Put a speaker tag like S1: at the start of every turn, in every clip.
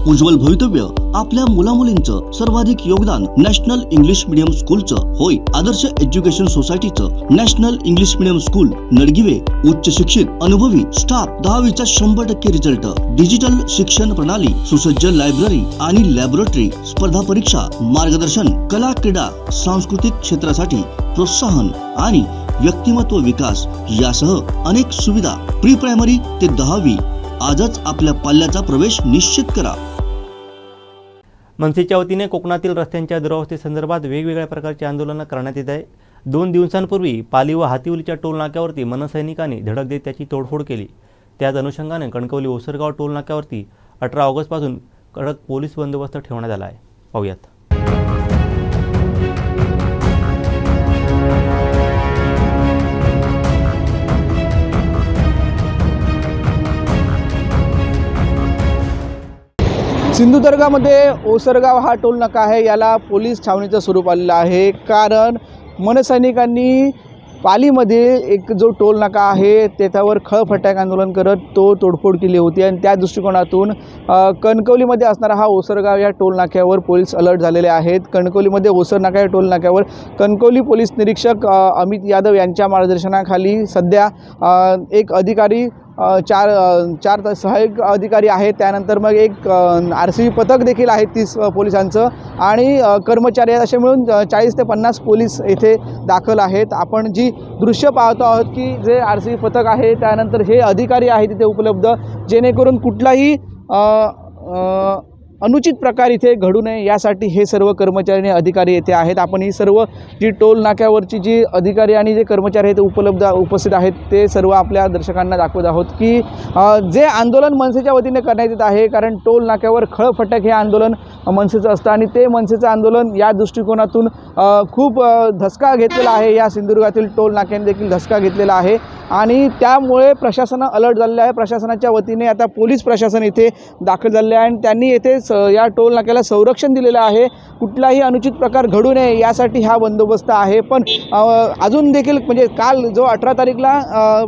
S1: उज्ज्वल भवितव्य आपल्या मुलामुलींचं सर्वाधिक योगदान नॅशनल इंग्लिश मीडियम स्कूलचं होय। आदर्श एज्युकेशन सोसायटीचं national English medium school Nadgive उच्च शिक्षित अनुभवी स्टाफ 10वीचा 100% रिझल्ट, डिजिटल शिक्षण प्रणाली, सुसज्ज लायब्ररी आणि लॅबोरेटरी, स्पर्धा परीक्षा मार्गदर्शन, कला क्रीडा सांस्कृतिक क्षेत्रासाठी प्रोत्साहन आणि व्यक्तिमत्व विकास यासह अनेक सुविधा। प्री प्रायमरी ते 10वी आजच आपल्या पाल्याचा प्रवेश निश्चित करा।
S2: मनसेच्या वतीने कोकणातील रस्त्यांच्या दुरवस्थेसंदर्भात वेगवेगळ्या प्रकारचे आंदोलन करण्यात येत आहे। 2 दिवसांपूर्वी पाली व हातिवलीच्या टोल नाक्यावरती मनसैनिकांनी धडक देत त्याची तोडफोड केली। त्याच अनुषंगाने कणकवली ओसरगाव टोल नाक्यावरती 18 ऑगस्टपासून कडक पोलीस बंदोबस्त ठेवण्यात आला आहे। पाहूयात।
S3: सिंधुदुर्गामध्ये ओसरगाव हा टोल नाका आहे, याला पोलीस छावणीचं स्वरूप आलेलं आहे। कारण मनसैनिकांनी पालीमध्ये एक जो टोल नाका आहे त्याच्यावर खळफटाक आंदोलन करत तो तोडफोड केली होती आणि त्या दृष्टिकोनातून कणकवलीमध्ये असणारा हा ओसरगाव या टोल नाक्यावर पोलीस अलर्ट झालेले आहेत। कणकवलीमध्ये ओसर नाका या टोल नाक्यावर कणकवली पोलीस निरीक्षक अमित यादव यांच्या मार्गदर्शनाखाली सध्या एक अधिकारी चार सहाय्यक अधिकारी आहेत, त्यानंतर मग एक RCB पथक देखील आहे 30 पोलिसांचं आणि कर्मचारी आहेत। असे मिळून 40 ते 50 पोलीस येथे दाखल आहेत। आपण जी दृश्य पाहतो आहोत की जे RCB पथक आहे त्यानंतर हे अधिकारी आहेत तिथे उपलब्ध, जेणेकरून कुठलाही अनुचित प्रकार इथे घडू नये यासाठी हे सर्व कर्मचारी आणि अधिकारी येथे आहेत। आपण ही सर्व जी टोल नाक्यावरची जी अधिकारी आणि जे कर्मचारी आहेत उपस्थित आहेत ते सर्व आपल्या दर्शकांना दाखवत आहोत की जे आंदोलन मनसेच्या वतीने करण्यात येत आहे। कारण टोल नाक्यावर खळफटाक हे आंदोलन मनसेचं असतं आणि ते मनसेचं आंदोलन या दृष्टिकोनातून खूप धसका घेतलेला आहे। या सिंधुदुर्गातील टोल नाक्याने देखील धसका घेतलेला आहे आणि त्यामुळे प्रशासन अलर्ट झालेलं आहे। प्रशासनाच्या वतीने आता पोलीस प्रशासन इथे दाखल झाले आहे आणि त्यांनी येथे या टोल नाक्याला संरक्षण दिलेलं आहे। कुठलाही अनुचित प्रकार घडू नये यासाठी हा बंदोबस्त आहे। पण अजून देखील म्हणजे काल जो 18 तारीखला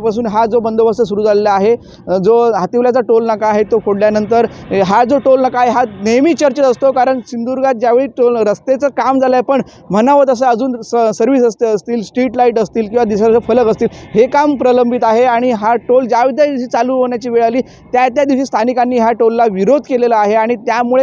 S3: पासून हा जो बंदोबस्त सुरू झालेला आहे, जो हातिवल्याचा टोल नाका आहे तो फोडल्यानंतर हा जो टोल नाका आहे हा नेहमी चर्चेत असतो। कारण सिंधुदुर्गात ज्यावेळी रस्त्याचं काम झालं आहे पण म्हणावं तसं अजून सर्व्हिस असतील, स्ट्रीट लाईट असतील किंवा दिसाचे फलक असतील, हे काम प्रलंबित आहे आणि हा टोल ज्या दिवशी चालू होण्याची वेळ आली त्या दिवशी स्थानिकांनी ह्या टोलला विरोध केलेला आहे आणि त्यामुळे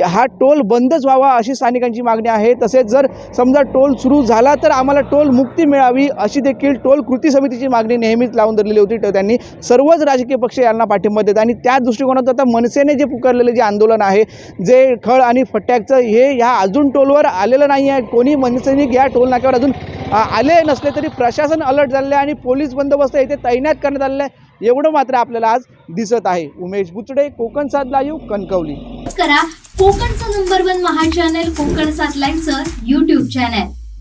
S3: हा टोल बंदच व्हावा अशी स्थानिकांची मागणी आहे। तसेच जर समजा टोल सुरू झाला तर आम्हाला टोल मुक्ती मिळावी अशी देखील टोल कृती समितीची मागणी नेहमीच लावून धरलेली होती। त्यांनी सर्वच राजकीय पक्ष यांना पाठिंबा देत आणि त्या दृष्टिकोनातून आता मनसेने जे पुकारलेले जे आंदोलन आहे, जे खळ आणि फटाक्याचं, हे ह्या अजून टोलवर आलेलं नाही आहे। कोणी मनसैनिक या टोल नाक्यावर अजून आले नसले तरी प्रशासन अलर्ट झाले आणि पोलीस बंदोबस्त इथे तैनात करण्यात आलेला आहे, एवढं मात्र आपल्याला आज दिसत आहे। उमेश बुचडे, कोकण 7 लाईव्ह, कणकवली।
S4: करा कोकणचं नंबर 1 महा चॅनल कोकण 7 लाईव्हचं YouTube चॅनल।